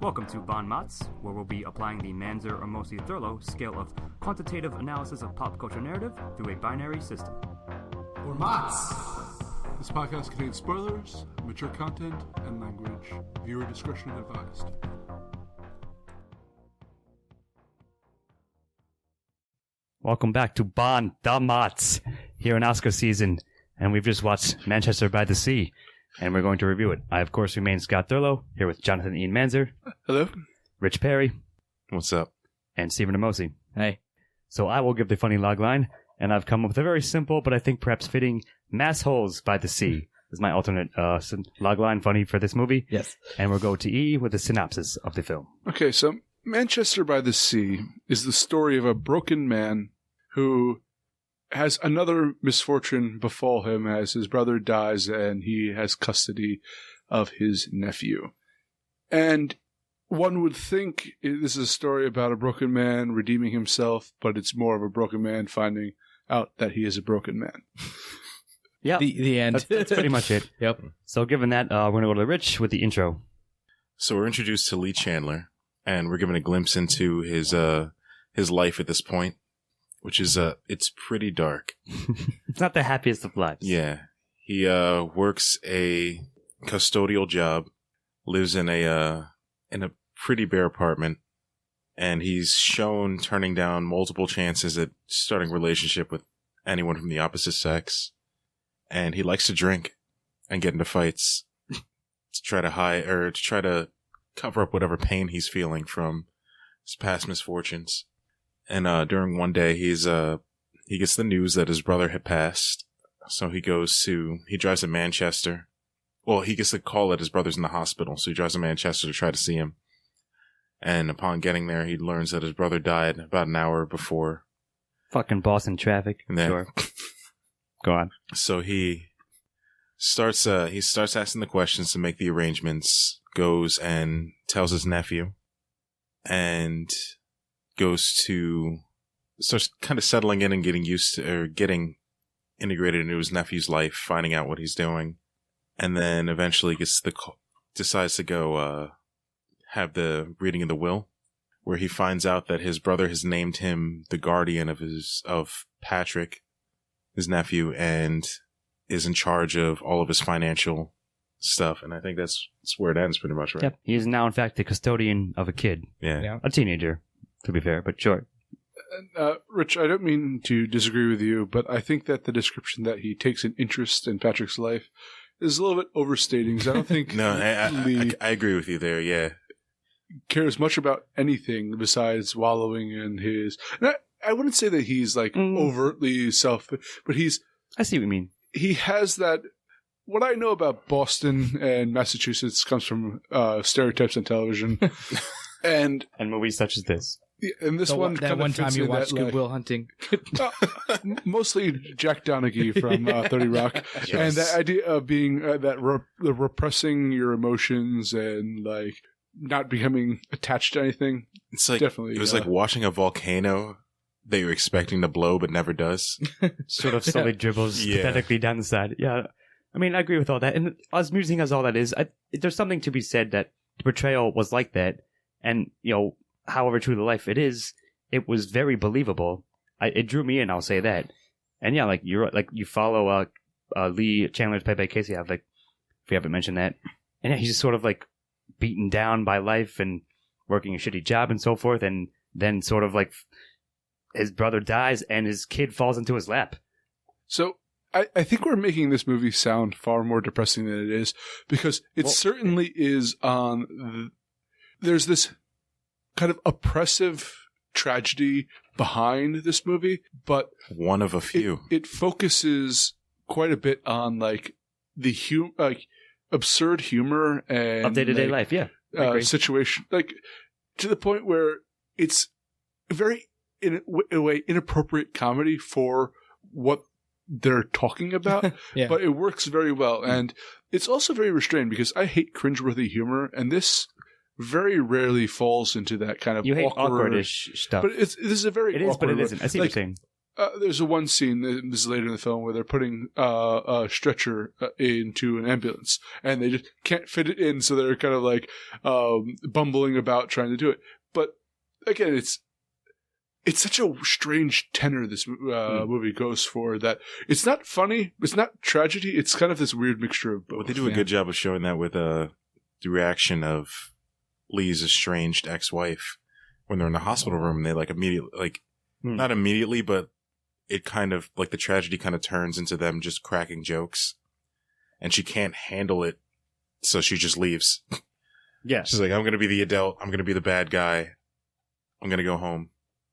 Welcome to MOTS, where we'll be applying the Manzer or Mosi-Thurlow scale of quantitative analysis of pop culture narrative through a binary system. Or MOTS! This podcast contains spoilers, mature content, and language. Viewer discretion advised. Welcome back to the MOTS, here in Oscar season, and we've just watched Manchester-by-the-Sea, and we're going to review it. I, of course, remain Scott Thurlow, here with Jonathan Ian Manzer. Hello. Rich Perry. What's up? And Stephen Amosi. Hey. So I will give the funny log line, and I've come up with a very simple, but I think perhaps fitting, mass holes by the sea is my alternate log line funny for this movie. Yes. And we'll go to E with a synopsis of the film. Okay, so Manchester-by-the-Sea is the story of a broken man who has another misfortune befall him as his brother dies and he has custody of his nephew. And one would think this is a story about a broken man redeeming himself, but it's more of a broken man finding out that he is a broken man. Yeah, the end. That's pretty much it. Yep. So given that, we're going to go to Rich with the intro. So we're introduced to Lee Chandler, and we're given a glimpse into his life at this point, which is it's pretty dark. It's not the happiest of lives. Yeah, he works a custodial job, lives in a pretty bare apartment, and he's shown turning down multiple chances at starting a relationship with anyone from the opposite sex. And he likes to drink and get into fights to try to cover up whatever pain he's feeling from his past misfortunes. And during one day, he gets the news that his brother had passed. So he drives to Manchester. Well, he gets the call that his brother's in the hospital, so he drives to Manchester to try to see him. And upon getting there, he learns that his brother died about an hour before. Fucking Boston traffic. Sure. Go on. So he starts asking the questions to make the arrangements, goes and tells his nephew, and starts kind of settling in and getting used to, or getting integrated into his nephew's life, finding out what he's doing, and then eventually decides to go have the reading of the will, where he finds out that his brother has named him the guardian of Patrick, his nephew, and is in charge of all of his financial stuff. And I think that's where it ends pretty much, right? Yep. He is now, in fact, the custodian of a kid. Yeah. A teenager, to be fair, but sure. Rich, I don't mean to disagree with you, but I think that the description that he takes an interest in Patrick's life is a little bit overstating, because I don't think No, Lee I agree with you there, yeah. cares much about anything besides wallowing in his... I wouldn't say that he's like overtly but I see what you mean. he has that. What I know about Boston and Massachusetts comes from stereotypes on television, and movies such as this. And this one that kind one of time fits you in watched that, Good Will Hunting. mostly Jack Donaghy from 30 Rock, Yes. and that idea of being the repressing your emotions and like not becoming attached to anything. It's like Definitely, it was like watching a volcano that you're expecting to blow but never does. Sort of slowly dribbles pathetically down the side. Yeah. I mean, I agree with all that. And as amusing as all that is, there's something to be said that the portrayal was like that. And, however true to life it is, it was very believable. It drew me in, I'll say that. And yeah, you follow Lee Chandler's played by Casey Affleck, if we haven't mentioned that. And yeah, he's just sort of like beaten down by life and working a shitty job and so forth. And then sort of like his brother dies and his kid falls into his lap. So I think we're making this movie sound far more depressing than it is, because it certainly is on. There's this kind of oppressive tragedy behind this movie, but one of a few. It focuses quite a bit on like the absurd humor and of day-to-day life, yeah. Situation, like to the point where it's very, in a way, inappropriate comedy for what they're talking about, Yeah. but it works very well. And it's also very restrained, because I hate cringeworthy humor, and this very rarely falls into that kind of You hate awkward, awkwardish stuff. But this is a very It is, but awkward, it isn't. I see what you're saying. there's one scene, this is later in the film, where they're putting a stretcher into an ambulance, and they just can't fit it in, so they're kind of like bumbling about trying to do it. But again, it's such a strange tenor this movie goes for, that it's not funny, it's not tragedy, it's kind of this weird mixture of both. But they do a good job of showing that with the reaction of Lee's estranged ex-wife when they're in the hospital room, and they like immediately, like not immediately, but it kind of like the tragedy kind of turns into them just cracking jokes, and she can't handle it, so she just leaves. Yeah, she's like, I'm gonna be the adult, I'm gonna be the bad guy, I'm gonna go home.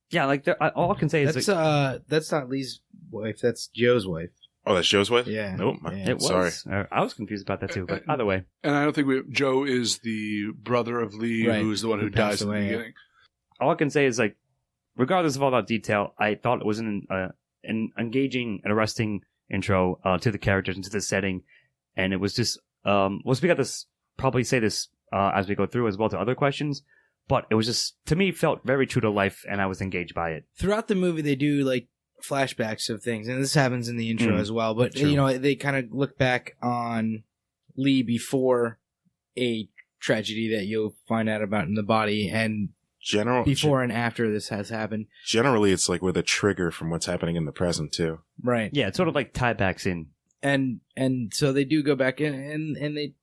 Yeah, like all I can say is that's not Lee's wife, that's Joe's wife. Oh, that's Joe's wife? Yeah. Nope. Yeah. It was. Sorry. I was confused about that too, but either way. And I don't think Joe is the brother of Lee, right, who's the one who dies away, in the beginning. All I can say is, like, regardless of all that detail, I thought it was an engaging and arresting intro to the characters and to the setting. And it was just, we'll speak at this, probably say this as we go through as well to other questions. But it was just, to me, felt very true to life, and I was engaged by it. Throughout the movie, they do, like, flashbacks of things, and this happens in the intro as well. But, you know, they kind of look back on Lee before a tragedy that you'll find out about in the body, and before and after this has happened. Generally, it's, like, with a trigger from what's happening in the present, too. Right. Yeah, it's sort of like tiebacks in. And so they do go back in, and they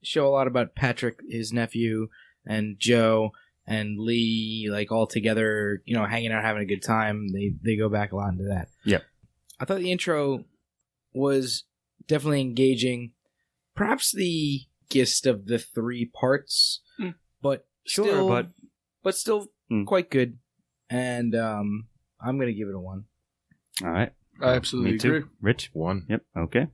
show a lot about Patrick, his nephew, and Joe and Lee, like, all together, you know, hanging out, having a good time. They go back a lot into that. Yep. I thought the intro was definitely engaging. Perhaps the gist of the 3 parts, but still quite good. And I'm going to give it a 1. All right. I absolutely agree. Rich? 1. Yep. Okay.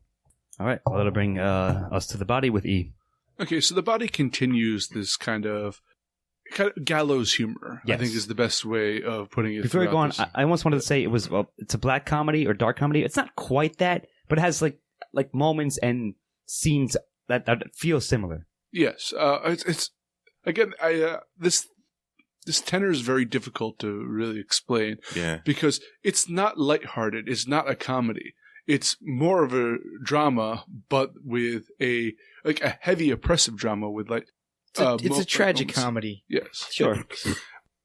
All right. Well, that'll bring us to the body with E. Okay, so the body continues this kind of gallows humor. Yes. I think is the best way of putting it. Before we go on, I almost wanted to say it's a black comedy or dark comedy. It's not quite that, but it has like moments and scenes that feel similar. Yes, it's again, this tenor is very difficult to really explain. Yeah, because it's not lighthearted. It's not a comedy. It's more of a drama, but with a heavy oppressive drama with like. It's a tragic comedy. Yes. Sure.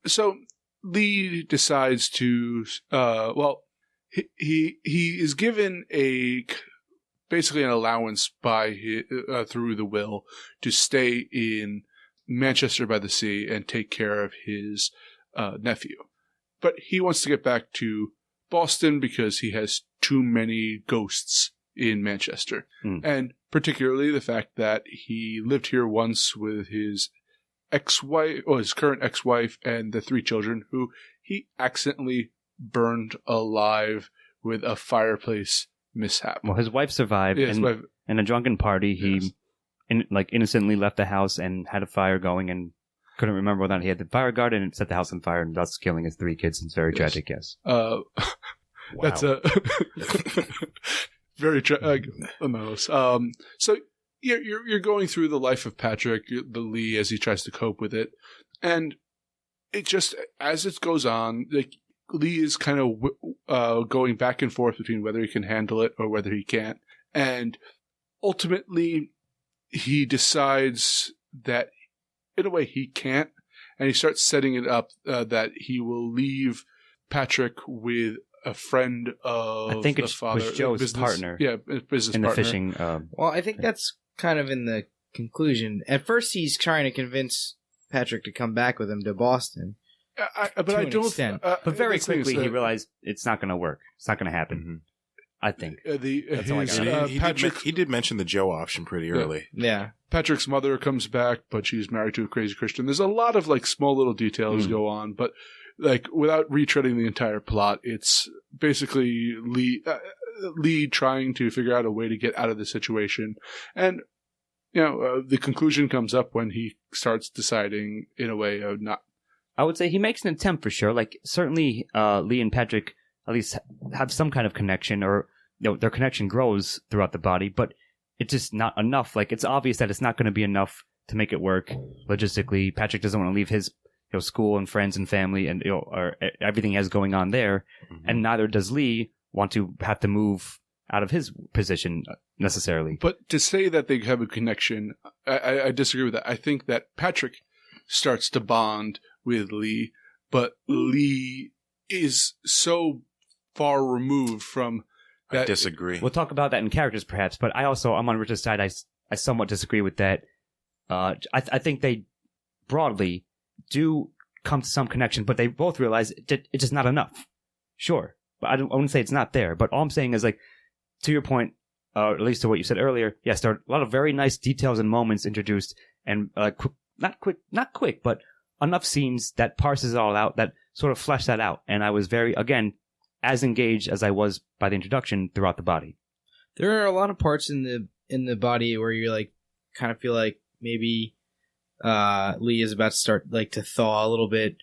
So Lee decides to, he is given basically an allowance through the will to stay in Manchester-by-the-Sea and take care of his nephew. But he wants to get back to Boston because he has too many ghosts in Manchester. And particularly the fact that he lived here once with his ex-wife, or his current ex-wife, and the 3 children who he accidentally burned alive with a fireplace mishap. Well, his wife survived, and in a drunken party, he innocently left the house and had a fire going and couldn't remember whether or not he had the fire guard and set the house on fire, and thus killing his 3 kids. It's very tragic, yes. Wow. That's a... Very morose. So you're going through the life of Patrick, the Lee, as he tries to cope with it, and it just as it goes on, like Lee is kind of going back and forth between whether he can handle it or whether he can't, and ultimately he decides that in a way he can't, and he starts setting it up that he will leave Patrick with a friend of I think the it father, was Joe's business, partner. Yeah, business in partner. the fishing. Well, I think that's kind of in the conclusion. At first, he's trying to convince Patrick to come back with him to Boston. But I don't. But very quickly, he realized it's not going to work. It's not going to happen. Mm-hmm. I think. That's all I got. He did mention the Joe option pretty early. Yeah. Patrick's mother comes back, but she's married to a crazy Christian. There's a lot of like small little details go on, but like without retreading the entire plot, it's basically Lee trying to figure out a way to get out of the situation, and the conclusion comes up when he starts deciding in a way of not. I would say he makes an attempt for sure. Like certainly, Lee and Patrick at least have some kind of connection, or their connection grows throughout the body, but it's just not enough. Like it's obvious that it's not going to be enough to make it work logistically. Patrick doesn't want to leave his school and friends and family and or everything he has going on there, and neither does Lee want to have to move out of his position necessarily. But to say that they have a connection, I disagree with that. I think that Patrick starts to bond with Lee, but Lee is so far removed from that. I disagree. We'll talk about that in characters perhaps, but I'm on Richard's side. I somewhat disagree with that. I think they broadly do come to some connection, but they both realize it's just not enough. Sure. But I wouldn't say it's not there. But all I'm saying is, like, to your point, at least to what you said earlier, yes, there are a lot of very nice details and moments introduced, and not quick, but enough scenes that parses it all out, that sort of flesh that out. And I was again, as engaged as I was by the introduction throughout the body. There are a lot of parts in the body where you like kind of feel like maybe Lee is about to start like to thaw a little bit,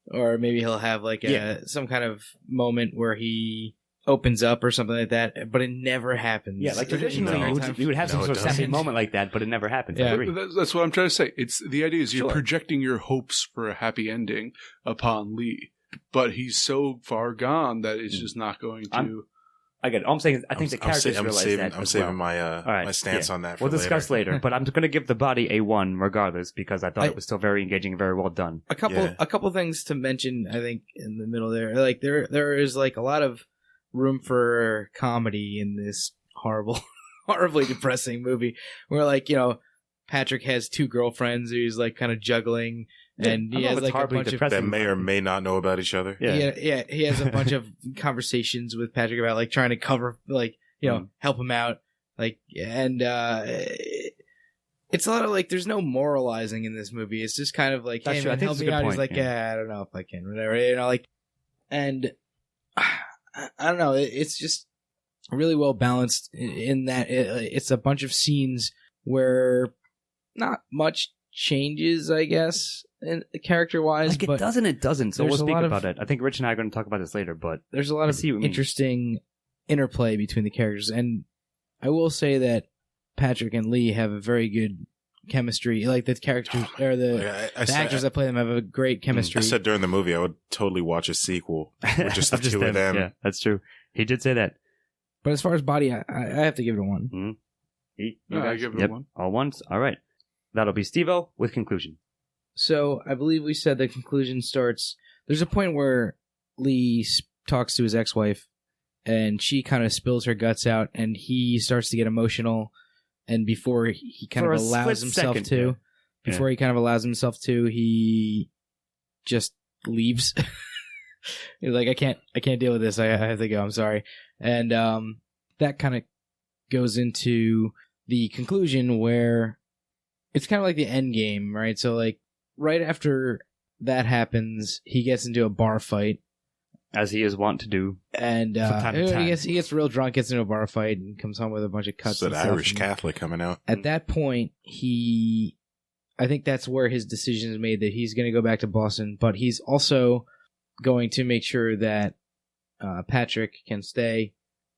or maybe he'll have like some kind of moment where he opens up or something like that, but it never happens. Yeah, like traditionally you would have some sort of sappy moment like that, but it never happens. Yeah. That's what I'm trying to say. It's the idea is you're projecting your hopes for a happy ending upon Lee, but he's so far gone that it's just not going to. I get it. All I'm saying is I think the characters realize that. I'm saving my stance on that. We'll discuss later, but I'm going to give the body a 1 regardless because I thought it was still very engaging and very well done. A couple things to mention. I think in the middle there, like there is like a lot of room for comedy in this horribly depressing movie, where like Patrick has 2 girlfriends who he's like kind of juggling. And he has like a bunch of that may or may not know about each other. Yeah. He has a bunch of conversations with Patrick about like trying to cover, like help him out, like, and it's a lot of like there's no moralizing in this movie. It's just kind of like, hey man, help me out. He's like, I don't know if I can, whatever, like, and I don't know. It's just really well balanced in that it's a bunch of scenes where not much changes, I guess, character-wise. Like it doesn't. So we'll speak about it. I think Rich and I are going to talk about this later, but there's a lot of interesting interplay between the characters. And I will say that Patrick and Lee have a very good chemistry. Like the characters, or the actors that play them have a great chemistry. I said during the movie I would totally watch a sequel with just the two of them. Yeah, that's true. He did say that. But as far as body, I have to give it a 1. I give it a 1. All 1s? All right. That'll be Steve-O with conclusion. So I believe we said the conclusion starts. There's a point where Lee talks to his ex-wife, and she kind of spills her guts out, and he starts to get emotional. And before he kind of allows himself to, he just leaves. He's like, I can't deal with this. I have to go. I'm sorry. And that kind of goes into the conclusion where it's kind of like the end game, right? So like right after that happens, he gets into a bar fight, as he is wont to do, and he gets real drunk, gets into a bar fight, and comes home with a bunch of cuts. It's an Irish Catholic coming out. At that point, I think that's where his decision is made that he's going to go back to Boston, but he's also going to make sure that Patrick can stay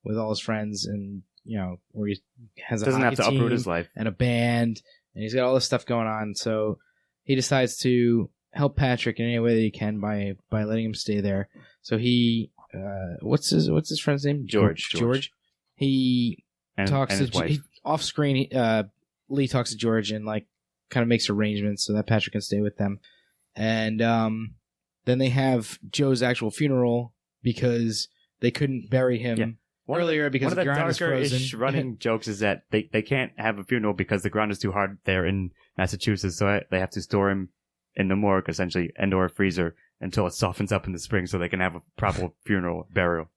with all his friends, and where he has a doesn't hockey have to team uproot his life and a band. And he's got all this stuff going on, so he decides to help Patrick in any way that he can by letting him stay there. So he, what's his friend's name? George. He talks to wife. Off screen. Lee talks to George and like kind of makes arrangements so that Patrick can stay with them. And then they have Joe's actual funeral because they couldn't bury him. Yeah. Earlier because the ground is frozen. Running jokes is that they can't have a funeral because the ground is too hard there in Massachusetts, so they have to store him in the morgue essentially, and/or a freezer until it softens up in the spring, so they can have a proper funeral burial.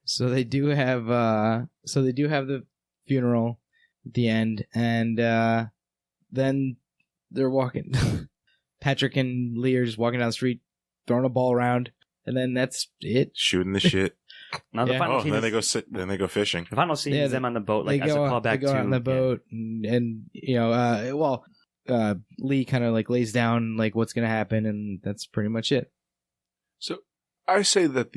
So they do have the funeral at the end, and then they're walking. Patrick and Lee are just walking down the street, throwing a ball around, and then that's it. Shooting the shit. Now the final scene then they go fishing. The final scene is them on the boat, like as a callback to. They go on the boat, and Lee kind of like lays down like what's going to happen, and that's pretty much it. So I say that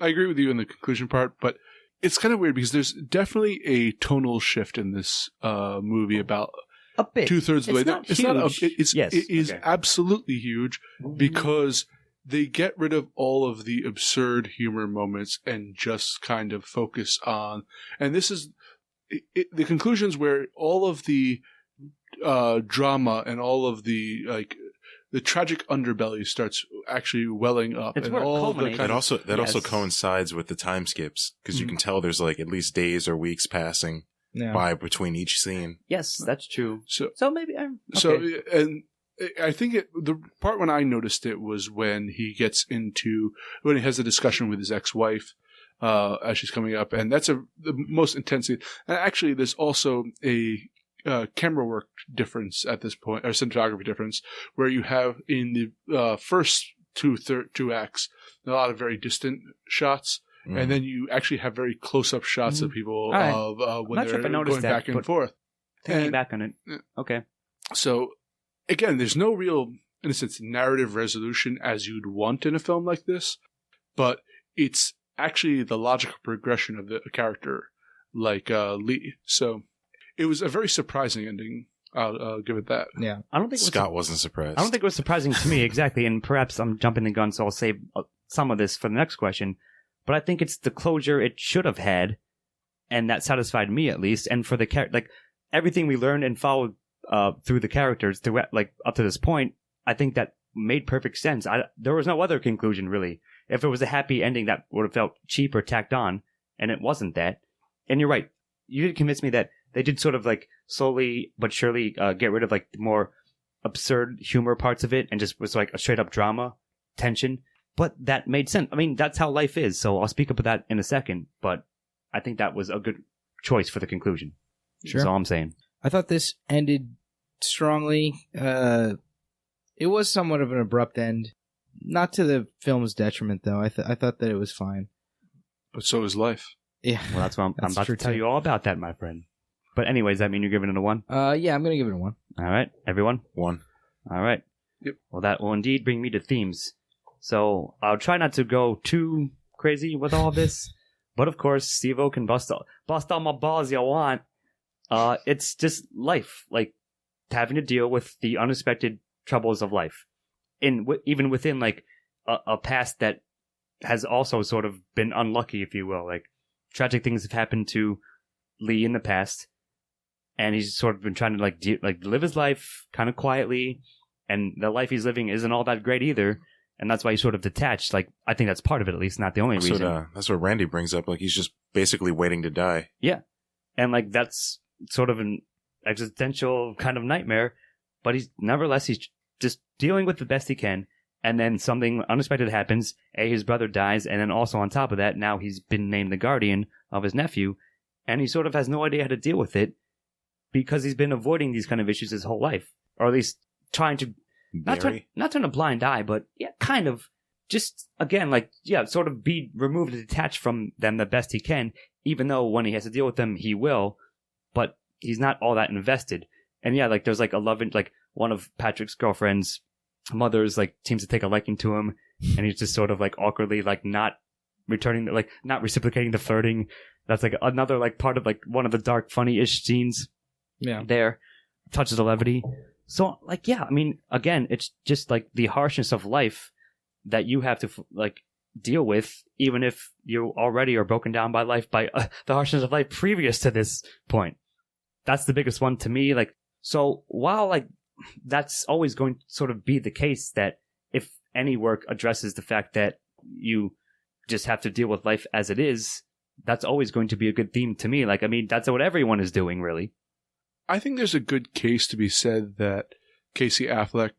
I agree with you in the conclusion part, but it's kind of weird because there's definitely a tonal shift in this movie about A bit. 2/3 of the way down. It's not. It is okay. absolutely huge because they get rid of all of the absurd humor moments and just kind of focus on. And this is the conclusions where all of the drama and all of the the tragic underbelly starts actually welling up. It's and where it all culminates. That also coincides with the time skips because you can tell there's like at least days or weeks passing by between each scene. Yes, that's true. So maybe okay. So and I think the part when I noticed it was when he has a discussion with his ex-wife as she's coming up, and that's the most intense scene. And actually, there's also a camera work difference at this point, or cinematography difference, where you have in the first two acts a lot of very distant shots, and then you actually have very close-up shots of people when they're going back and forth. Thinking back on it, okay. So again, there's no real, in a sense, narrative resolution as you'd want in a film like this, but it's actually the logical progression of the character, like Lee. So it was a very surprising ending. I'll give it that. Yeah, I don't think Scott wasn't surprised. I don't think it was surprising to me exactly, and perhaps I'm jumping the gun, so I'll save some of this for the next question. But I think it's the closure it should have had, and that satisfied me at least. And for the like everything we learned and followed through the characters through like up to this point, I think that made perfect sense. There was no other conclusion really. If it was a happy ending, that would have felt cheap or tacked on, and it wasn't that. And you're right. You did convince me that they did sort of like slowly but surely get rid of like the more absurd humor parts of it and just was like a straight up drama tension. But that made sense. I mean, that's how life is. So I'll speak up of that in a second. But I think that was a good choice for the conclusion. Sure. That's all I'm saying. I thought this ended strongly. It was somewhat of an abrupt end. Not to the film's detriment, though. I thought that it was fine. But so is life. Yeah. Well, that's what I'm about to tell you all about that, my friend. But anyways, that mean you're giving it a 1? Yeah, I'm going to give it a 1. All right. Everyone? 1. All right. Yep. Well, that will indeed bring me to themes. So I'll try not to go too crazy with all this. But of course, Steve-O can bust all my balls you want. It's just life. Like, having to deal with the unexpected troubles of life. Even within, like, a past that has also sort of been unlucky, if you will. Like, tragic things have happened to Lee in the past, and he's sort of been trying to live his life kind of quietly, and the life he's living isn't all that great either, and that's why he's sort of detached. Like, I think that's part of it, at least, not the only reason. That's what Randy brings up. Like, he's just basically waiting to die. Yeah, and like that's sort of an existential kind of nightmare, but he's just dealing with the best he can. And then something unexpected happens. His brother dies, and then also on top of that, now he's been named the guardian of his nephew, and he sort of has no idea how to deal with it because he's been avoiding these kind of issues his whole life, or at least trying to not turn a blind eye, but yeah, kind of just again sort of be removed and detached from them the best he can. Even though when he has to deal with them, he will, but he's not all that invested. And yeah, like there's like a loving, like one of Patrick's girlfriend's mothers like seems to take a liking to him, and he's just sort of like awkwardly like not returning, like not reciprocating the flirting. That's like another like part of like one of the dark funny-ish scenes. Yeah, there touches the levity. So like yeah, I mean again, it's just like the harshness of life that you have to like deal with, even if you already are broken down by life, by the harshness of life previous to this point. That's the biggest one to me. Like, so while like that's always going to sort of be the case, that if any work addresses the fact that you just have to deal with life as it is, that's always going to be a good theme to me. Like, I mean, that's what everyone is doing, really. I think there's a good case to be said that Casey Affleck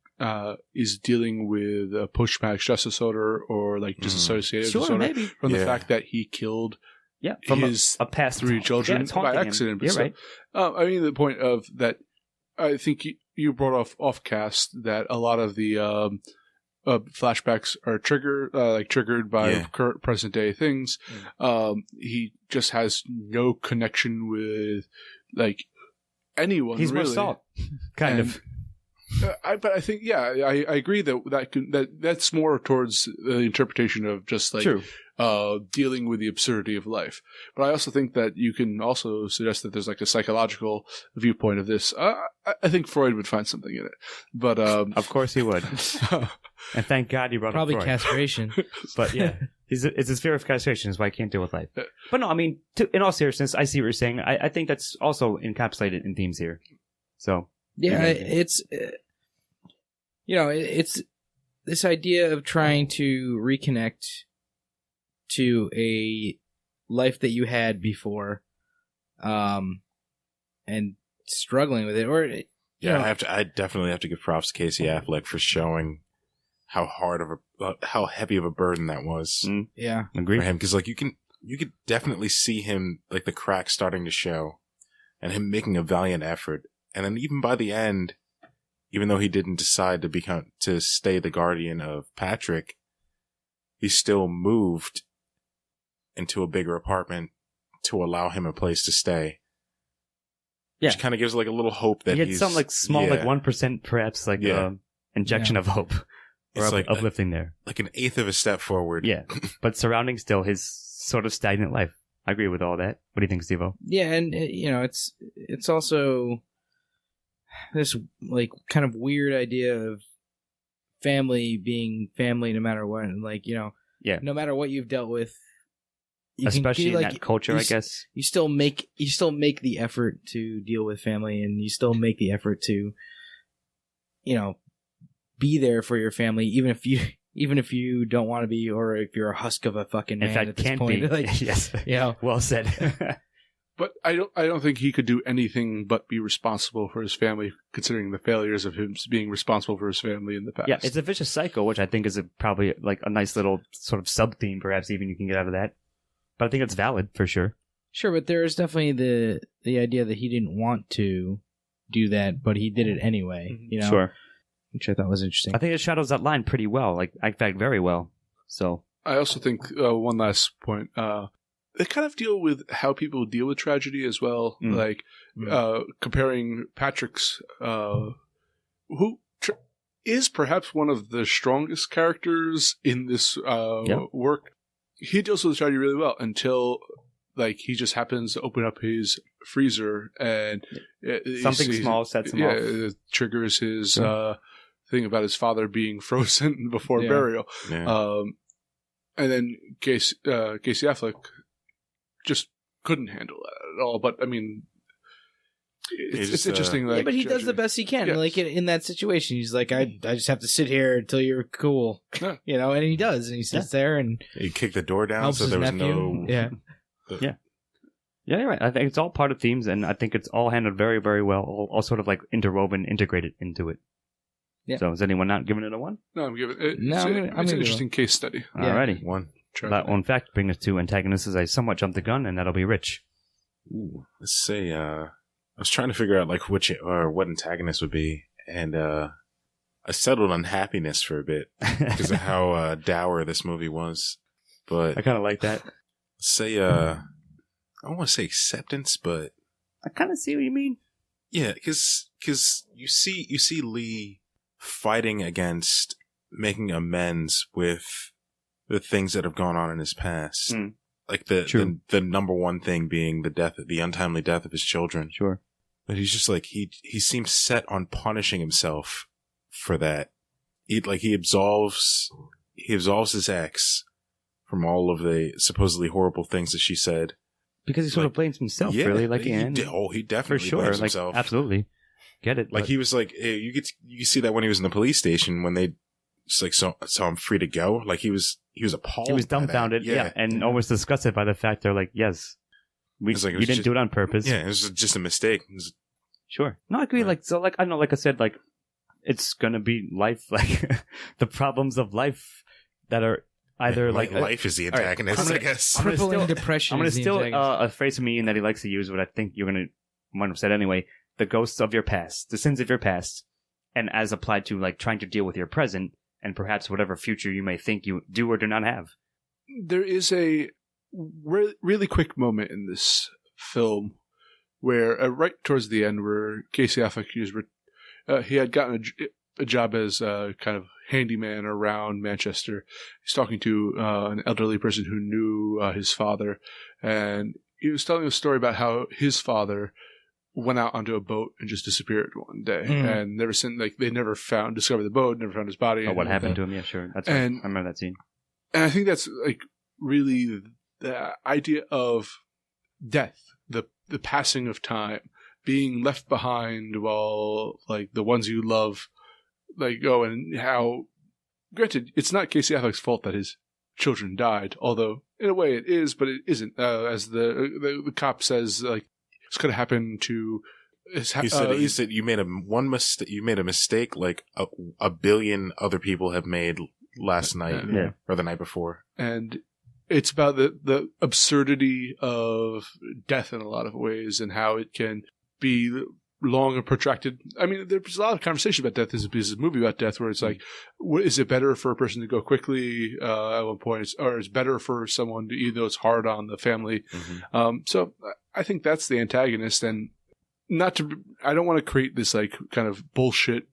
is dealing with a post-traumatic stress disorder or like dissociative disorder maybe. From the fact that he killed from his a past 3 children by accident. You're right. I mean, the point of that, I think you brought off-cast that a lot of the flashbacks are triggered by current present-day things. He just has no connection with like anyone. He's really. more salt, kind of. But I think, I agree that's more towards the interpretation of just like dealing with the absurdity of life. But I also think that you can also suggest that there's like a psychological viewpoint of this. I think Freud would find something in it, but of course he would. And thank God he brought probably up Freud. Castration. But yeah, it's his fear of castration is why he can't deal with life. But no, I mean, in all seriousness, I see what you're saying. I think that's also encapsulated in themes here. So yeah, it's it's this idea of trying to reconnect to a life that you had before, and struggling with it. Or I definitely have to give props to Casey Affleck for showing how heavy of a burden that was. Yeah, agree for him, because like you could definitely see him, like the cracks starting to show, and him making a valiant effort. And then even by the end, even though he didn't decide to stay the guardian of Patrick, he still moved into a bigger apartment to allow him a place to stay. Yeah. Which kind of gives like a little hope that he had some like small, like 1% perhaps, like injection of hope. Or it's like uplifting there. Like an eighth of a step forward. Yeah. But surrounding still his sort of stagnant life. I agree with all that. What do you think, Steve-O? Yeah, and it's also this like kind of weird idea of family being family no matter what, and like no matter what you've dealt with, especially in that culture, I guess you still make the effort to deal with family, and you still make the effort to be there for your family, even if you don't want to be, or if you're a husk of a fucking man. In fact, at this can't point. be. Like, yes, well said. But I don't think he could do anything but be responsible for his family, considering the failures of him being responsible for his family in the past. Yeah, it's a vicious cycle, which I think is probably like a nice little sort of sub theme, perhaps even you can get out of that. But I think it's valid for sure. Sure, but there is definitely the idea that he didn't want to do that, but he did it anyway. Sure, which I thought was interesting. I think it shadows that line pretty well, like in fact, very well. So I also think one last point. They kind of deal with how people deal with tragedy as well, like comparing Patrick's, who is perhaps one of the strongest characters in this work. He deals with tragedy really well until, like, he just happens to open up his freezer and something small sets him off. It triggers his thing about his father being frozen before burial. Yeah. And then Casey Affleck just couldn't handle that at all. But I mean, it's interesting. Like, but he does the best he can. Yes. Like in that situation, he's like, I just have to sit here until you're cool, and he does, and he sits there and he kicked the door down, so there was no. Yeah, you're right. I think it's all part of themes, and I think it's all handled very, very well. All sort of like interwoven, integrated into it. Yeah. So is anyone not giving it a 1? No, I'm giving it. It's an interesting case study. Alrighty, 1. That will in fact bring us to antagonists as I somewhat jumped the gun, and that'll be Rich. Ooh, let's say I was trying to figure out like which or what antagonist would be, and I settled on happiness for a bit because of how dour this movie was. But I kind of like that. Let's say I don't want to say acceptance, but I kind of see what you mean. Yeah, because you see Lee fighting against making amends with the things that have gone on in his past. Like the number one thing being the untimely death of his children. Sure. But he's just like, he seems set on punishing himself for that. He absolves his ex from all of the supposedly horrible things that she said. Because he sort of blames himself, really. Like, he definitely blames himself. Absolutely. Get it. Like, he was like, you see that when he was in the police station, when they just like, so I'm free to go. Like, he was appalled. He was dumbfounded, and almost disgusted by the fact they're like, yes, you didn't do it on purpose. Yeah, it was just a mistake. Sure. No, I agree. Right. I know, like I said, like, it's gonna be life, like, the problems of life that are either life is the antagonist, I guess. Crippling depression. I'm gonna steal a phrase from Ian that he likes to use, what I think you're gonna might have said anyway. The ghosts of your past, the sins of your past, and as applied to like trying to deal with your present and perhaps whatever future you may think you do or do not have. There is a really quick moment in this film where right towards the end where Casey Affleck is he had gotten a job as a kind of handyman around Manchester. He's talking to an elderly person who knew his father, and he was telling a story about how his father went out onto a boat and just disappeared one day, and never since, like, they never discovered the boat, never found his body. Oh, what happened to him? Yeah, sure. That's right. I remember that scene. And I think that's like really the idea of death, the passing of time, being left behind while, like, the ones you love, like, go, and how, granted, it's not Casey Affleck's fault that his children died, although in a way it is, but it isn't. As the cop says, like, it's going to happen to. He said you made a mistake like a billion other people have made last night or the night before, and it's about the absurdity of death in a lot of ways and how it can be long and protracted. I mean, there's a lot of conversation about death. There's a movie about death where it's like, is it better for a person to go quickly at one point, or is it better for someone to, even though it's hard on the family? So I think that's the antagonist, and I don't want to create this like kind of bullshit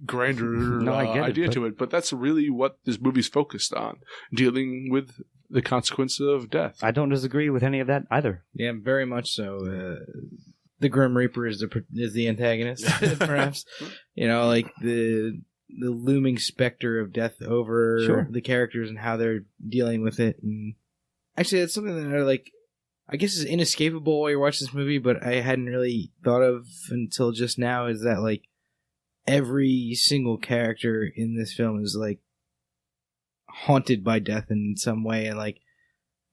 grander idea to it, but that's really what this movie's focused on, dealing with the consequence of death. I don't disagree with any of that either. Yeah, very much so. The Grim Reaper is the antagonist, perhaps. You know, like the looming specter of death over the characters and how they're dealing with it. And actually, that's something that I guess is inescapable while you're watching this movie, but I hadn't really thought of until just now, is that, like, every single character in this film is, like, haunted by death in some way, and, like,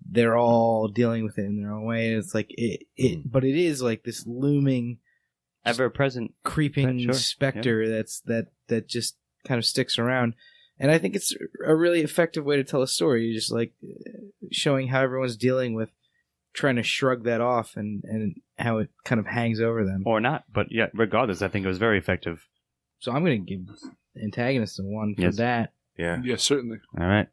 they're all dealing with it in their own way. And it's like but it is like this looming, ever-present, creeping specter that just kind of sticks around. And I think it's a really effective way to tell a story. You're just like showing how everyone's dealing with trying to shrug that off, and how it kind of hangs over them. Or not, but yeah, regardless, I think it was very effective. So I'm going to give Antagonist a 1 for that. Yeah. Yes, certainly. All right,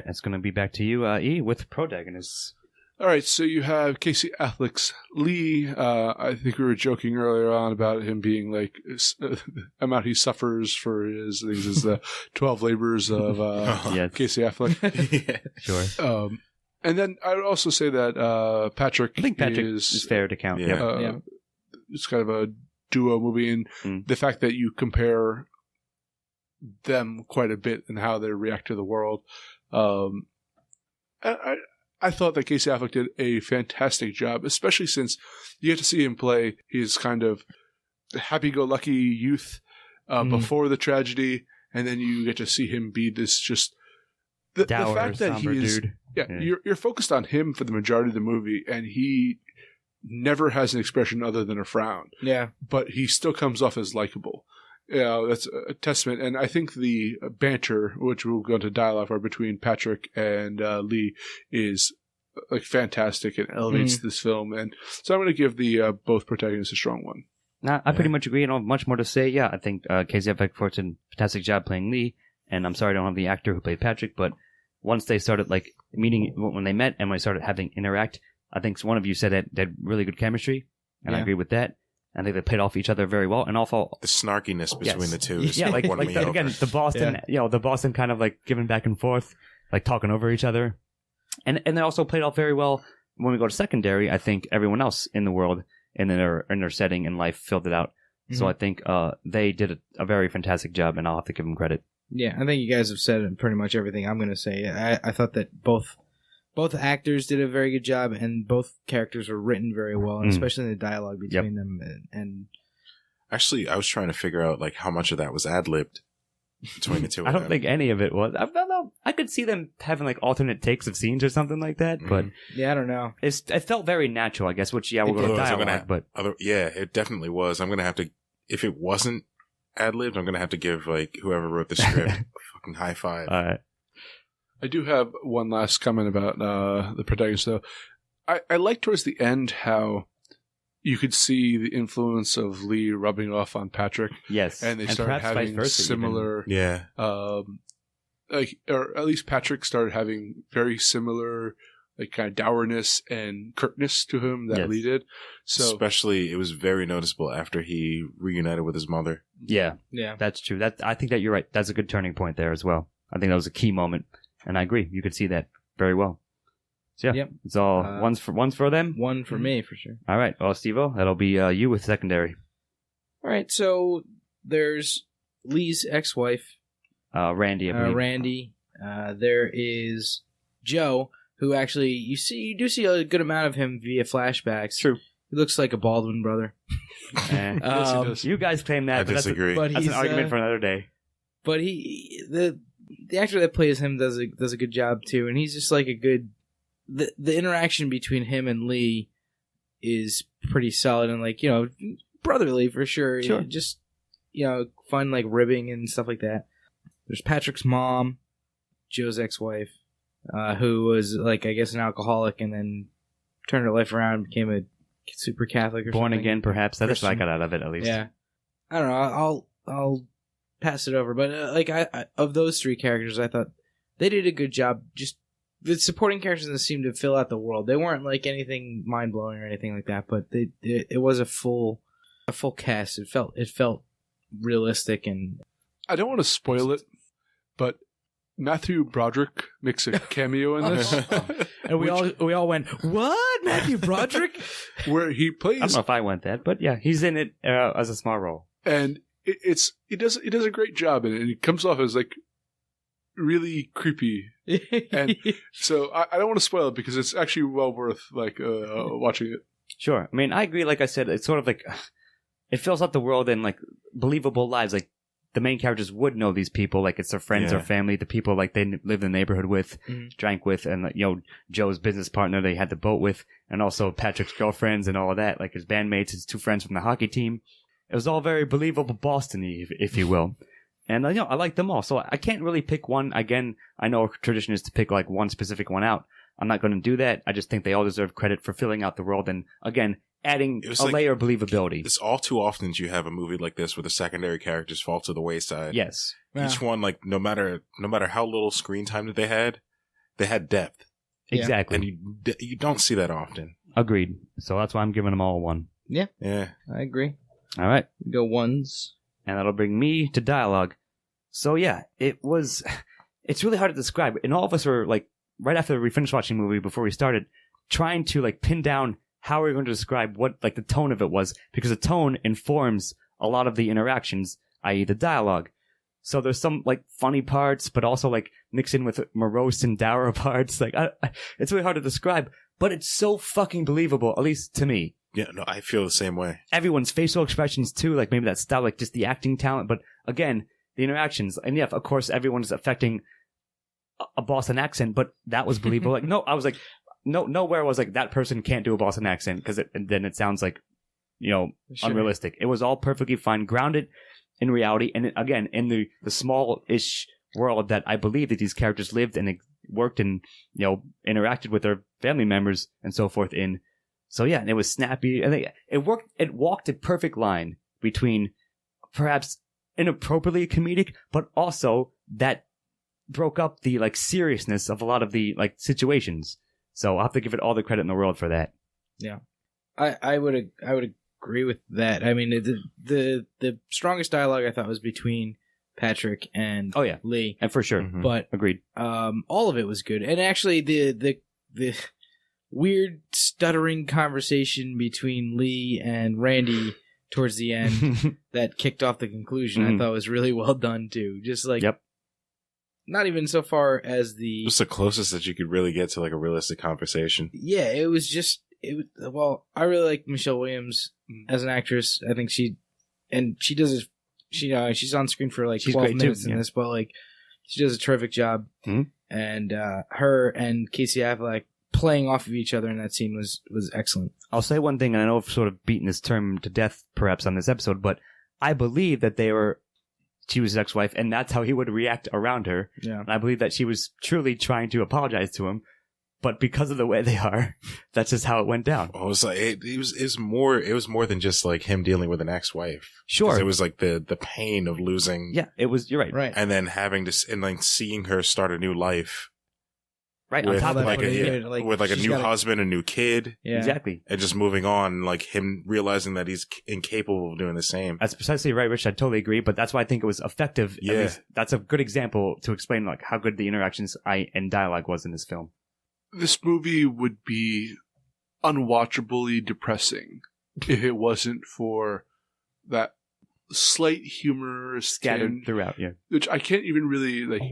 that's going to be back to you, E, with Protagonists. All right, so you have Casey Affleck's Lee. I think we were joking earlier on about him being like the amount he suffers for his things is the 12 labors of Casey Affleck. Yeah. Sure. And then I would also say that Patrick is fair to count. Yeah. It's kind of a duo movie, and the fact that you compare them quite a bit and how they react to the world. I thought that Casey Affleck did a fantastic job, especially since you get to see him play his kind of happy-go-lucky youth before the tragedy, and then you get to see him be this just the fact that he is dude. You're focused on him for the majority of the movie, and he never has an expression other than a frown. Yeah, but he still comes off as likable. Yeah, that's a testament. And I think the banter, which we'll go into dialogue for between Patrick and Lee, is like fantastic. It elevates this film. And so I'm going to give the both protagonists a strong 1. Nah, I pretty much agree. I don't have much more to say. Yeah, I think Casey Affleck did a fantastic job playing Lee. And I'm sorry I don't have the actor who played Patrick, but once they started like meeting, when they met and when they started having interact, I think one of you said that they had really good chemistry. And I agree with that. I think they played off each other very well, and also the snarkiness between the two. Is like again, the Boston, the Boston kind of like giving back and forth, like talking over each other, and they also played off very well. When we go to secondary, I think everyone else in the world and in their setting in life filled it out. So I think they did a very fantastic job, and I'll have to give them credit. Yeah, I think you guys have said pretty much everything I'm going to say. I thought that both actors did a very good job, and both characters were written very well, and especially in the dialogue between them. And actually, I was trying to figure out like how much of that was ad-libbed between the two. I don't think any of it was. I could see them having like alternate takes of scenes or something like that, but I don't know. It felt very natural, I guess. Which we'll go to dialogue, it definitely was. I'm gonna have to, if it wasn't ad-libbed, I'm gonna have to give like whoever wrote the script a fucking high five. All right. I do have one last comment about the protagonist, though. I like towards the end how you could see the influence of Lee rubbing off on Patrick. Yes, and they started having similar, or at least Patrick started having very similar, like kind of dourness and curtness to him that Lee did. So especially, it was very noticeable after he reunited with his mother. Yeah, Yeah. that's true. I think that you're right. That's a good turning point there as well. I think that was a key moment, and I agree. You could see that very well. So yeah, Yep. it's all one's for them. One for me, for sure. All right. Well, Steve-O, that'll be you with secondary. All right, so there's Lee's ex-wife, Randy, I believe. Randy. There is Joe, who actually you do see a good amount of him via flashbacks. True. He looks like a Baldwin brother. Yes, he does. You guys claim that. I disagree. That's an argument for another day. But the actor that plays him does a good job too, and he's just like a good. The interaction between him and Lee is pretty solid and like brotherly for sure. Sure. Just fun like ribbing and stuff like that. There's Patrick's mom, Joe's ex-wife, who was like I guess an alcoholic and then turned her life around, became a super Catholic or Born something. again, perhaps. That's what I got out of it, at least. Yeah, I don't know. I'll pass it over, but I of those three characters, I thought they did a good job. Just the supporting characters that seemed to fill out the world. They weren't like anything mind blowing or anything like that, but it was a full cast. It felt realistic, and I don't want to spoil it, but Matthew Broderick makes a cameo in this, and we all went, "What, Matthew Broderick?" where he plays. I don't know if I went that, but yeah, he's in it as a small role, and he does a great job in it, and he comes off as like really creepy. And so I don't want to spoil it because it's actually well worth like watching it. Sure. I mean, I agree. Like I said, it's sort of like it fills out the world in like believable lives. Like the main characters would know these people, like it's their friends or family, the people like they live in the neighborhood with, drank with, and Joe's business partner they had the boat with, and also Patrick's girlfriends and all of that, like his bandmates, his two friends from the hockey team. It was all very believable Boston-y, if you will. And I like them all, so I can't really pick one. Again, I know our tradition is to pick like one specific one out. I'm not going to do that. I just think they all deserve credit for filling out the world and again adding a layer of believability. It's all too often that you have a movie like this where the secondary characters fall to the wayside. Yes, each one, like no matter how little screen time that they had depth. Exactly, and you don't see that often. Agreed. So that's why I'm giving them all a 1. Yeah, I agree. All right, go 1s, and that'll bring me to dialogue. So yeah, it's really hard to describe. And all of us were like, right after we finished watching the movie, before we started, trying to like pin down how we're going to describe what like the tone of it was, because the tone informs a lot of the interactions, i.e. the dialogue. So there's some like funny parts, but also like mixed in with morose and dour parts. Like it's really hard to describe, but it's so fucking believable, at least to me. Yeah, no, I feel the same way. Everyone's facial expressions too, like maybe that style, like just the acting talent, but again, the interactions. And yeah, of course, everyone's affecting a Boston accent, but that was believable. Like, no, I was like, nowhere was like, that person can't do a Boston accent, because then it sounds like, unrealistic. It was all perfectly fine, grounded in reality. And again, in the small-ish world that I believe that these characters lived and worked and, interacted with their family members and so forth in. So yeah, and it was snappy. And it walked a perfect line between perhaps inappropriately comedic, but also that broke up the like seriousness of a lot of the like situations. So I'll have to give it all the credit in the world for that. Yeah, I would agree with that. I mean, the strongest dialogue I thought was between Patrick and Lee, and for sure, but agreed. All of it was good, and actually the weird stuttering conversation between Lee and Randy towards the end that kicked off the conclusion, I thought was really well done too. Just like, not even so far as the... It's the closest that you could really get to like a realistic conversation. Yeah, it was well, I really like Michelle Williams as an actress. I think she does it. She's on screen for like 12 minutes in this, but like she does a terrific job. And her and Casey Affleck playing off of each other in that scene was excellent. I'll say one thing, and I know I've sort of beaten this term to death perhaps on this episode, but I believe that she was his ex-wife, and that's how he would react around her. Yeah. And I believe that she was truly trying to apologize to him, but because of the way they are, that's just how it went down. Oh, it was like it was more than just like him dealing with an ex-wife. Sure. It was like the pain of losing. Yeah, it was. You're right. Right. And then having to, and like seeing her start a new life. Right, on with top of like that. with like a she's new gotta- husband, a new kid, Yeah. Exactly. and just moving on, like him realizing that he's incapable of doing the same. That's precisely right, Rich. I totally agree, but that's why I think it was effective. Yeah. At least that's a good example to explain like how good the interactions and dialogue was in this film. This movie would be unwatchably depressing if it wasn't for that slight humor Scattered tinge, throughout, yeah. which I can't even really like.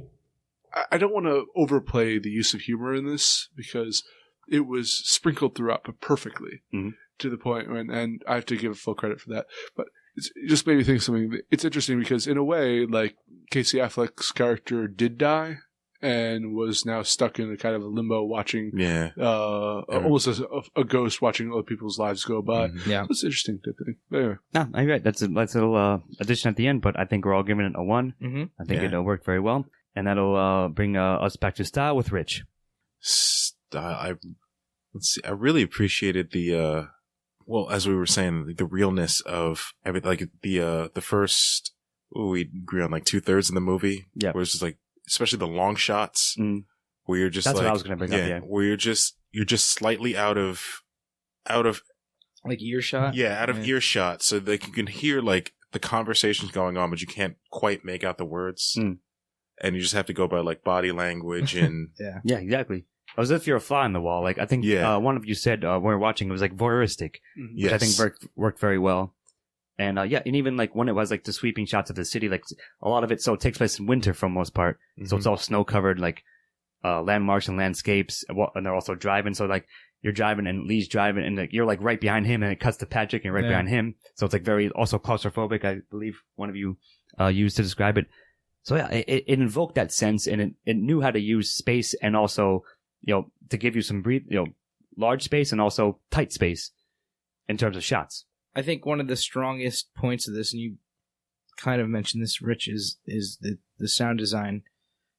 I don't want to overplay the use of humor in this because it was sprinkled throughout, but perfectly to the point when, and I have to give full credit for that. But it just made me think of something. It's interesting because in a way, like Casey Affleck's character did die and was now stuck in a kind of a limbo, watching, almost as a ghost watching other people's lives go by. Yeah, it's interesting to think. But anyway, No, I'm right. That's a little addition at the end, but I think we're all giving it a 1. Mm-hmm. I think it worked very well. And that'll bring us back to style with Rich. I really appreciated the well, as we were saying, the realness of everything. Like the first, we agree on like 2/3 of the movie. Yeah, where it's just like, especially the long shots, where you're just that's like, what I was going to bring up. Yeah, where you're just slightly out of like earshot. Yeah, out of earshot, so that you can hear like the conversations going on, but you can't quite make out the words. And you just have to go by like body language and yeah, exactly. As if you're a fly on the wall. Like I think one of you said when we were watching, it was like voyeuristic, which I think worked very well. And and even like when it was like the sweeping shots of the city, like a lot of it takes place in winter for the most part, so it's all snow covered, like landmarks and landscapes, and they're also driving. So like you're driving and Lee's driving, and like you're like right behind him, and it cuts to Patrick and right behind him. So it's like very also claustrophobic. I believe one of you used to describe it. So yeah, it invoked that sense, and it knew how to use space and also, to give you some large space and also tight space in terms of shots. I think one of the strongest points of this, and you kind of mentioned this, Rich, is the sound design.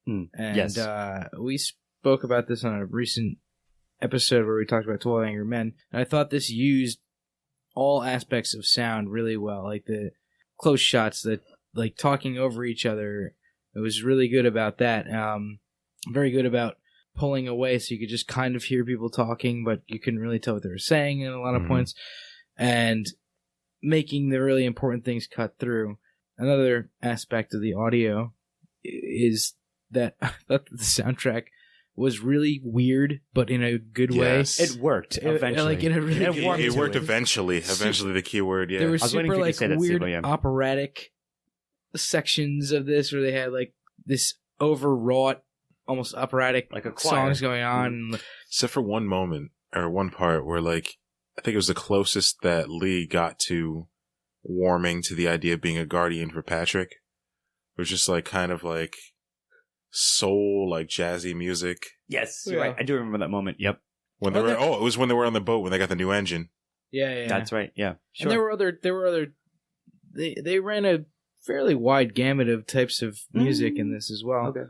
And yes. We spoke about this on a recent episode where we talked about 12 Angry Men, and I thought this used all aspects of sound really well, like the close shots, that like talking over each other. It was really good about that. Very good about pulling away so you could just kind of hear people talking, but you couldn't really tell what they were saying in a lot of points, and making the really important things cut through. Another aspect of the audio is that I thought the soundtrack was really weird, but in a good way. It worked eventually. Like in a really good way. It worked eventually. Eventually, the key word. Yeah, there were I was waiting super for you to like say that, weird Steve, operatic sections of this where they had like this overwrought, almost operatic like a choir songs going on. Except for one moment or one part where like I think it was the closest that Lee got to warming to the idea of being a guardian for Patrick. It was just like kind of like soul, like jazzy music. Yes, you're right. I do remember that moment. Yep. When they were it was when they were on the boat when they got the new engine. Yeah. That's right. Yeah. Sure. And there were other. They ran a fairly wide gamut of types of music in this as well. Okay.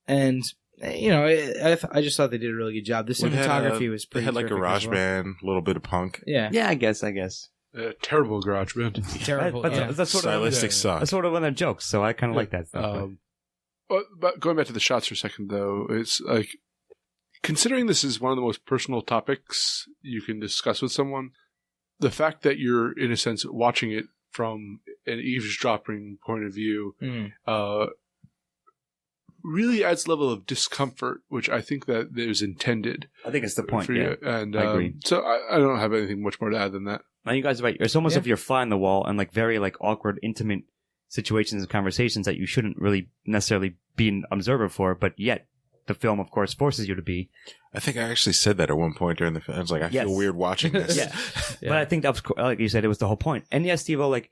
And I just thought they did a really good job. The cinematography was pretty. They had like garage band, a little bit of punk. Yeah. Yeah, I guess. Terrible garage band. Terrible. But that's sort stylistic suck. That's sort of one of the jokes, so I kind of like that stuff. But going back to the shots for a second, though, it's like, considering this is one of the most personal topics you can discuss with someone, the fact that you're, in a sense, watching it from an eavesdropping point of view really adds a level of discomfort, which I think that is intended. I think it's the point, for you. And I agree. So I don't have anything much more to add than that. Now you guys are right. It's almost if you're a fly on the wall and like very like awkward, intimate situations and conversations that you shouldn't really necessarily be an observer for, but yet the film, of course, forces you to be. I think I actually said that at one point during the film. I was like, I feel weird watching this. Yeah. But I think that was, like you said, it was the whole point. And yes, Steve-O, like,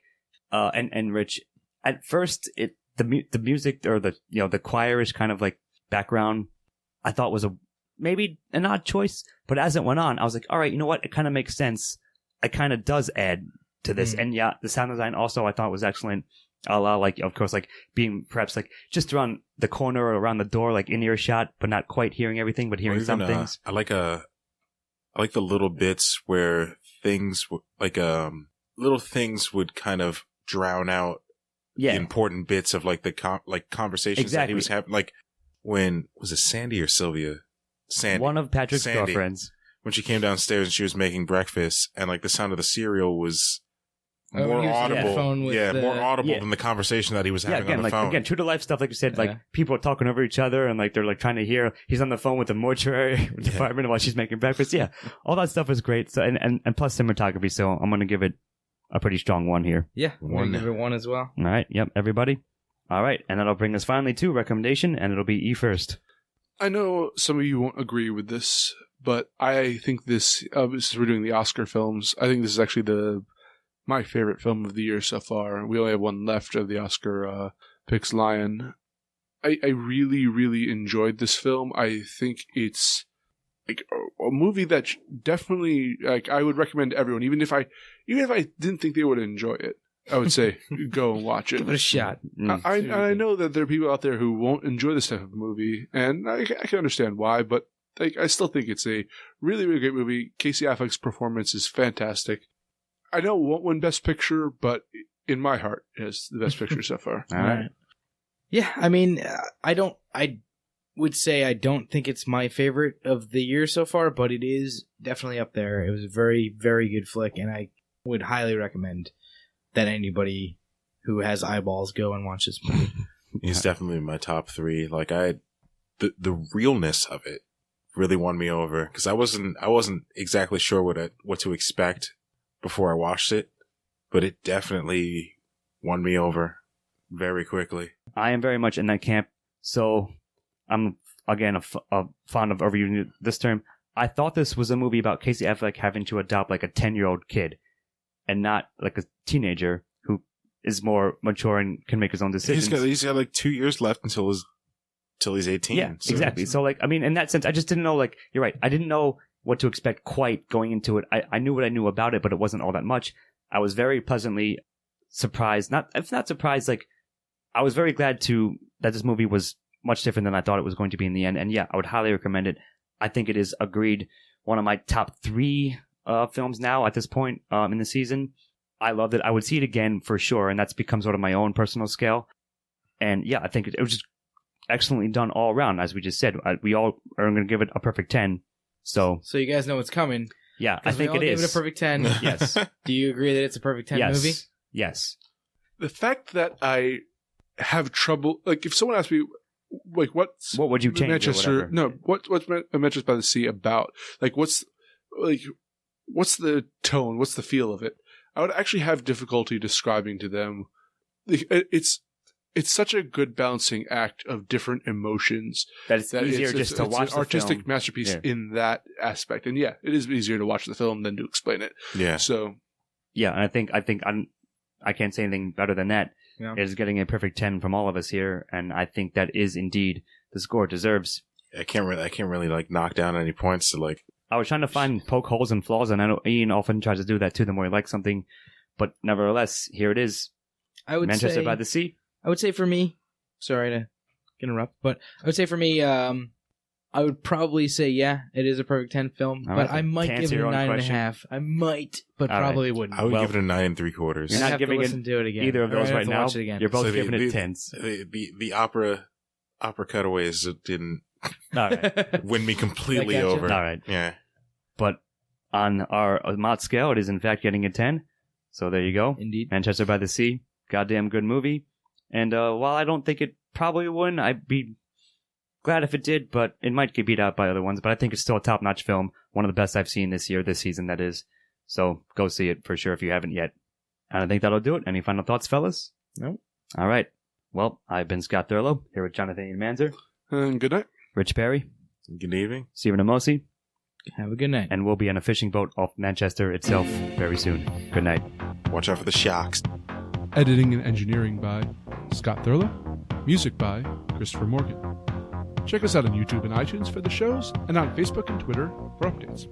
and Rich, at first, the music or the choirish kind of like background, I thought was maybe an odd choice, but as it went on, I was like, all right, you know what? It kind of makes sense. It kind of does add to this. And yeah, the sound design also I thought was excellent. Like, of course, like being perhaps like just around the corner or around the door, like in earshot, but not quite hearing everything, but hearing some things. I like the little bits where things little things would kind of drown out the important bits of like the conversations that he was having. Like when was it Sandy or Sylvia Sandy. One of Patrick's Sandy. girlfriends. When she came downstairs and she was making breakfast, and like the sound of the cereal was more he was on the audible. phone with More audible Yeah. than the conversation that he was having again, on the phone. again, true to life stuff, like you said, Yeah. like people are talking over each other and like they're like trying to hear. He's on the phone with the mortuary department while she's making breakfast. Yeah, all that stuff is great. So and plus cinematography. So I'm gonna give it a pretty strong 1 here. Yeah, I'm One. gonna give it 1 as well. All right, yep, everybody. All right, and that'll bring us finally to recommendation, and it'll be E first. I know some of you won't agree with this, but I think this, since we're doing the Oscar films, I think this is actually my favorite film of the year so far. We only have one left of the Oscar picks, Lion. I really, really enjoyed this film. I think it's like a movie that definitely, like, I would recommend to everyone, even if I didn't think they would enjoy it. I would say go and watch it. Give it a shot. I know that there are people out there who won't enjoy this type of movie, and I can understand why, but like, I still think it's a really, really great movie. Casey Affleck's performance is fantastic. I know it won't win Best Picture, but in my heart, it is the Best Picture so far. All right. Yeah, I mean, I would say I don't think it's my favorite of the year so far, but it is definitely up there. It was a very, very good flick, and I would highly recommend that anybody who has eyeballs go and watch this movie. He's definitely in my top 3. Like the realness of it really won me over, because I wasn't exactly sure what to expect before I watched it, but it definitely won me over very quickly. I am very much in that camp. So I'm again a fond of overusing this term. I thought this was a movie about Casey Affleck having to adopt like a 10-year-old kid, and not like a teenager who is more mature and can make his own decisions. He's got like 2 years left until he's 18. Yeah, exactly. So like, I mean, in that sense, I just didn't know, like, you're right. I didn't know what to expect quite going into it. I knew what I knew about it, but it wasn't all that much. I was very pleasantly surprised. If not surprised, like, I was very glad that this movie was much different than I thought it was going to be in the end. And yeah, I would highly recommend it. I think it is, agreed, one of my top 3 films now at this point in the season. I loved it. I would see it again for sure, and that's become sort of my own personal scale. And yeah, I think it was just excellently done all around, as we just said. We all are going to give it a perfect 10. So you guys know what's coming. Yeah, I think it is. Give it a perfect 10. Yes. Do you agree that it's a perfect 10 movie? Yes. The fact that I have trouble, like, if someone asks me, like, what would you change? Manchester? No, what's Manchester by the Sea about? Like, what's the tone? What's the feel of it? I would actually have difficulty describing to them. It's such a good balancing act of different emotions that it's easier just to watch an artistic film. masterpiece in that aspect. And yeah, it is easier to watch the film than to explain it. Yeah. So yeah, and I can't say anything better than that. Yeah. It is getting a perfect 10 from all of us here, and I think that is indeed the score it deserves. I can't really like knock down any points to like. I was trying to poke holes and flaws, and I know Ian often tries to do that too the more he likes something, but nevertheless, here it is. I would Manchester say, by the Sea. I would say for me, sorry to interrupt, but I would say for me, I would probably say, yeah, it is a perfect 10 film, all but right, I might give it a 9.5. I might, but all probably right. wouldn't. I would give it a 9 3/4. You're not giving listen to it again. either of those Or I right have to now. watch it again. You're both So giving it 10s. The opera cutaways didn't All right. win me completely I gotcha. over. All right. Yeah. But on our MOTS scale, it is in fact getting a 10. So there you go. Indeed. Manchester by the Sea. Goddamn good movie. And while I don't think it probably wouldn't, I'd be glad if it did, but it might get beat out by other ones. But I think it's still a top-notch film. One of the best I've seen this season, that is. So go see it for sure if you haven't yet. And I think that'll do it. Any final thoughts, fellas? No. All right. Well, I've been Scott Thurlow, here with Jonathan Ian Manzer. and good night. Rich Perry. Good evening. Stephen Amosi. Have a good night. And we'll be on a fishing boat off Manchester itself very soon. Good night. Watch out for the sharks. Editing and engineering by Scott Thurlow. Music by Christopher Morgan. Check us out on YouTube and iTunes for the shows, and on Facebook and Twitter for updates.